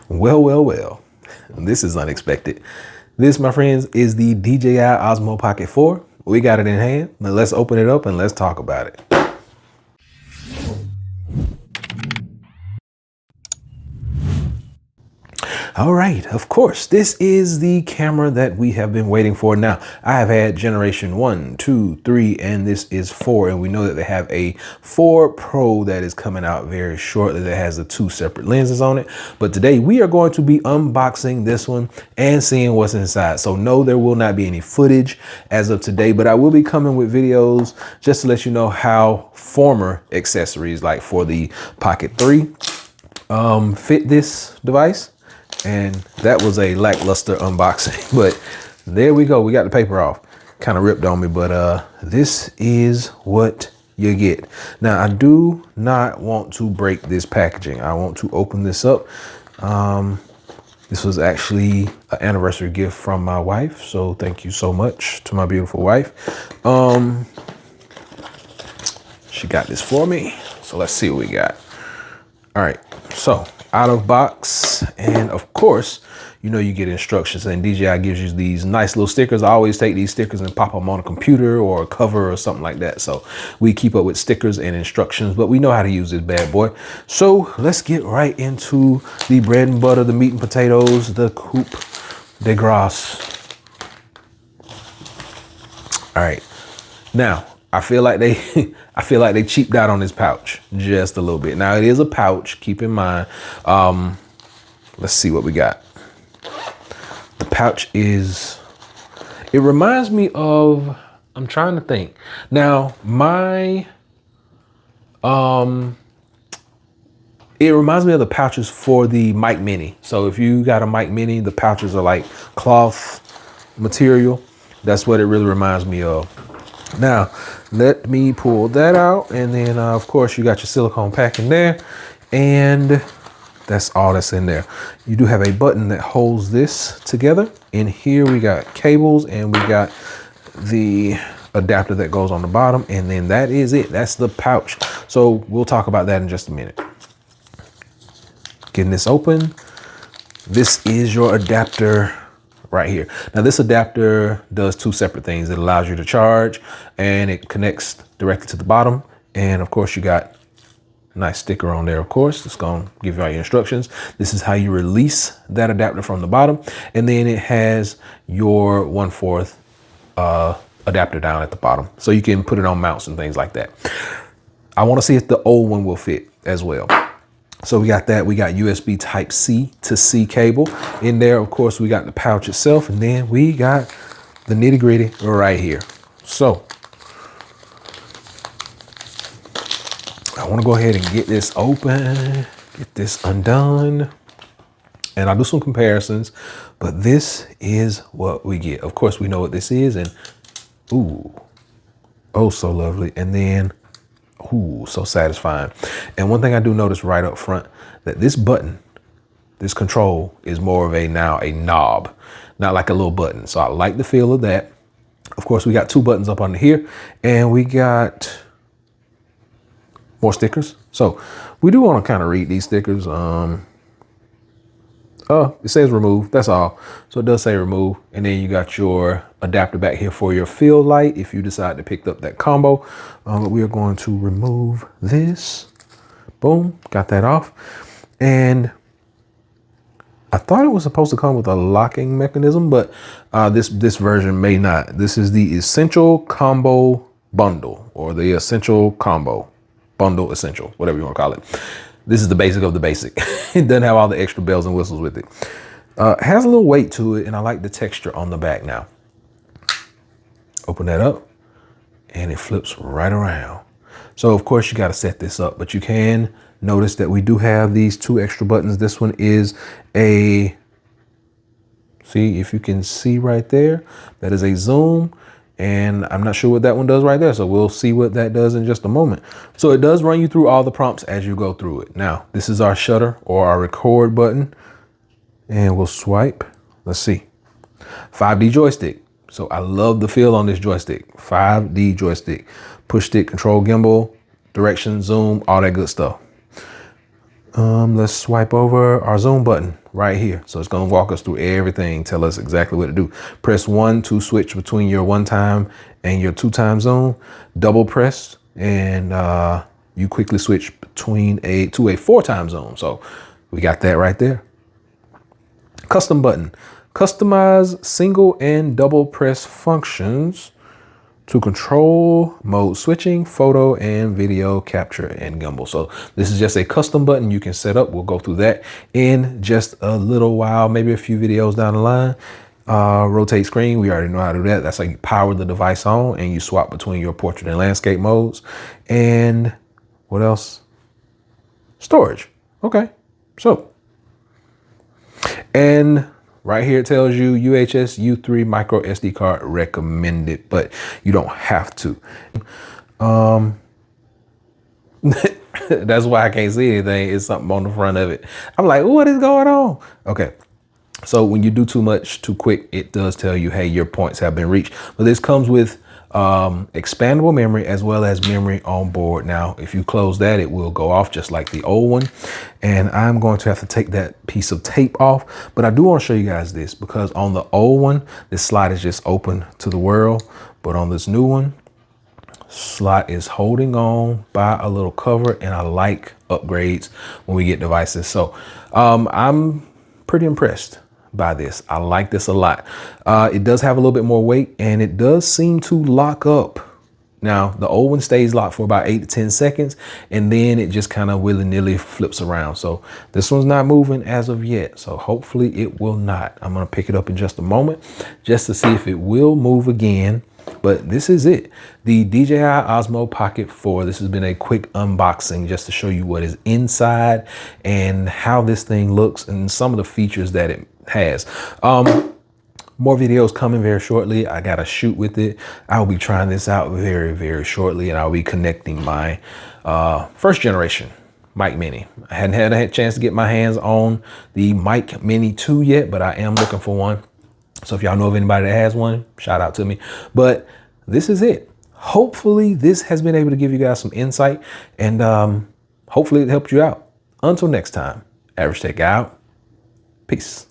Well, this is unexpected. This, my friends, is the DJI Osmo Pocket 4. We got it in hand. Now let's open it up and let's talk about it. All right, of course, this is the camera that we have been waiting for. Now, I have had generation 1, 2, 3, and this is 4. And we know that they have a 4 Pro that is coming out very shortly that has the 2 separate lenses on it. But today we are going to be unboxing this one and seeing what's inside. So no, there will not be any footage as of today, but I will be coming with videos just to let you know how former accessories like for the Pocket 3 fit this device. And that was a lackluster unboxing, but there we go. We got the paper off. Kind of ripped on me, but this is what you get. Now, I do not want to break this packaging. I want to open this up. This was actually an anniversary gift from my wife, so thank you so much to my beautiful wife. She got this for me, so let's see what we got. All right, so out of box, and of course, you know, you get instructions, and DJI gives you these nice little stickers. I always take these stickers and pop them on a computer or a cover or something like that. So we keep up with stickers and instructions, but we know how to use this bad boy. So let's get right into the bread and butter, the meat and potatoes, the coup de grace. All right, now I feel like they cheaped out on this pouch just a little bit. Now it is a pouch, keep in mind. Let's see what we got. The pouch it reminds me of, I'm trying to think. Now it reminds me of the pouches for the Mic Mini. So if you got a Mic Mini, the pouches are like cloth material. That's what it really reminds me of. Now, let me pull that out. And then, of course, you got your silicone pack in there. And that's all that's in there. You do have a button that holds this together. In here, we got cables and we got the adapter that goes on the bottom. And then that is it. That's the pouch. So we'll talk about that in just a minute. Getting this open. This is your adapter right here. Now this adapter does 2 separate things. It allows you to charge and it connects directly to the bottom. And of course you got a nice sticker on there, of course. It's going to give you all your instructions. This is how you release that adapter from the bottom. And then it has your 1/4 adapter down at the bottom. So you can put it on mounts and things like that. I want to see if the old one will fit as well. So we got that. We got USB type C to C cable in there. Of course, we got the pouch itself, and then we got the nitty gritty right here. So I want to go ahead and get this open, get this undone, and I'll do some comparisons, but this is what we get. Of course, we know what this is, and ooh, oh, so lovely. And then ooh, so satisfying. And one thing I do notice right up front, that this button, this control is more of a knob, not like a little button. So I like the feel of that. Of course, we got 2 buttons up under here and we got more stickers. So we do want to kind of read these stickers. It says remove, that's all. So it does say remove. And then you got your adapter back here for your field light if you decide to pick up that combo. But we are going to remove this. Boom, got that off. And I thought it was supposed to come with a locking mechanism, but this version may not. This is the Essential Combo Bundle, or the Essential Combo Bundle Essential, whatever you want to call it. This is the basic of the basic. It doesn't have all the extra bells and whistles with it. Has a little weight to it, and I like the texture on the back now. Open that up, and it flips right around. So, of course, you got to set this up, but you can notice that we do have these 2 extra buttons. This one is see if you can see right there, that is a zoom. And I'm not sure what that one does right there. So we'll see what that does in just a moment. So it does run you through all the prompts as you go through it. Now, this is our shutter or our record button. And we'll swipe. Let's see. 5D joystick. So I love the feel on this joystick. 5D joystick. Push stick, control gimbal, direction, zoom, all that good stuff. Let's swipe over our zoom button right here. So it's going to walk us through everything, tell us exactly what to do. Press 1 to switch between your 1-time and your 2-time zoom. Double press and you quickly switch between to a 4-time zoom. So we got that right there. Custom button. Customize single and double press functions to control mode switching, photo and video capture and gimbal. So this is just a custom button you can set up. We'll go through that in just a little while, maybe a few videos down the line. Rotate screen, we already know how to do that. That's like you power the device on and you swap between your portrait and landscape modes. And what else? Storage. Okay, so, and right here it tells you UHS U3 micro SD card recommended, but you don't have to. That's why I can't see anything. It's something on the front of it. I'm like, what is going on? Okay. So when you do too much too quick, it does tell you, hey, your points have been reached. But this comes with expandable memory as well as memory on board. Now, if you close that, it will go off just like the old one. And I'm going to have to take that piece of tape off. But I do want to show you guys this because on the old one, this slot is just open to the world. But on this new one, slot is holding on by a little cover, and I like upgrades when we get devices. So I'm pretty impressed by this. I like this a lot. It does have a little bit more weight and it does seem to lock up. Now the old one stays locked for about 8 to 10 seconds and then it just kind of willy-nilly flips around. So this one's not moving as of yet. So hopefully it will not. I'm going to pick it up in just a moment just to see if it will move again. But this is it, the DJI Osmo Pocket 4. This has been a quick unboxing just to show you what is inside and how this thing looks and some of the features that it has. More videos coming very shortly. I got to shoot with it. I'll be trying this out very, very shortly, and I'll be connecting my first generation Mic Mini. I hadn't had a chance to get my hands on the Mic Mini 2 yet, but I am looking for one. So if y'all know of anybody that has one, shout out to me. But this is it. Hopefully this has been able to give you guys some insight and hopefully it helped you out. Until next time, Average Tech out. Peace.